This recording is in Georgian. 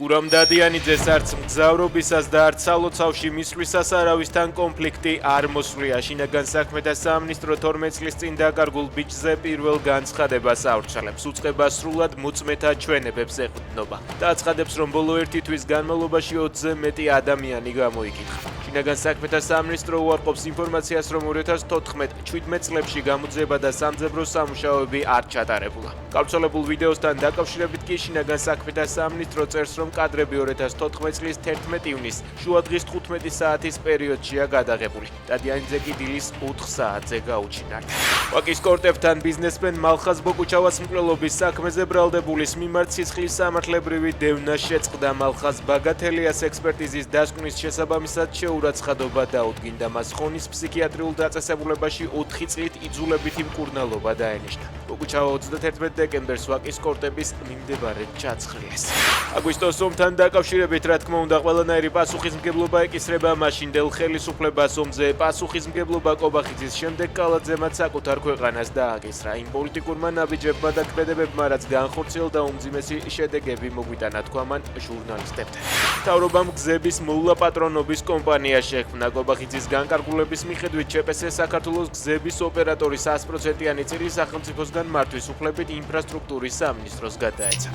გურამ დადიანიძეს არც მგზავრობისას და არც სალოცავში მისვლისას არავისთან კონფლიქტი არ მოსვლია. შინაგან საქმეთა სამინისტრო 12 წლის წინ დაკარგულ ბიჭზე პირველ განცხადებას ავრცელებს. უწყება სრულად მოწმეთა ჩვენებებს ეყრდნობა და აცხადებს, რომ ბოლო ერთი თვის განმავლობაში 20-ზე მეტი ადამიანი გამოიკითხა. შინაგან საქმეთა სამინისტრო უარყოფს ინფორმაციას, რომ 2014-17 წლებში გამოძიება და სამძებრო სამუშაოები არ ჩატარებულა. გავრცელებულ ვიდეოსთან დაკავშირებით კი შინაგან საქმეთა სამინისტრო წერს, რომ კადრები 2014 წლის 11 ივნისს შუადღის 15 საათის პერიოდშია გადაღებული. დადიანიძე კი დილის 4 საათზე გაუჩინარდა. ვაკის კორტებთან ბიზნესმენ მალხაზ ბოკუჩავას მკვლელობის საქმეზე ბრალდებულის მიმართ სისხლის სამართლებრივი დევნა შეწყდა. მალხაზ ბაგათელიას ექსპერტიზის დასკვნის შესაბამისად შეურაცხადობა დაუდგინდა. მას ხონის ფსიქიატრიულ დაწესებულებაში 4 წლით იძულებითი მკურნალობა დაენიშნა. ბოკუჩავა 31 დეკემბერს ვაკის კორტების მიმდებარედ ჩაცხრილეს. აგვისტოს ომთან დაკავშირებით, რა თქმა უნდა, ყველანაირი პასუხისმგებლობა ეკისრება მაშინდელ ხელისუფლებას. ომზე პასუხისმგებლობა კობახიძის შემდეგ კალაძემაც საკუთარ ქვეყანას დააკისრა. იმ პოლიტიკურმა ნაბიჯებმა და ქმედებებმა, რაც განხორციელდა, უმძიმესი შედეგები მოგვიტანა, თქვა მან ჟურნალისტებთან. მთავრობამ გზების მოვლა პატრონობის კომპანია შექმნა. კობახიძის განკარგულების მიხედვით ЧПС საქართველოს გზების ოპერატორის 100%-იანი წილი სახელმწიფოსგან მართვის უფლებით ინფრასტრუქტურის სამინისტროს გადაეცა.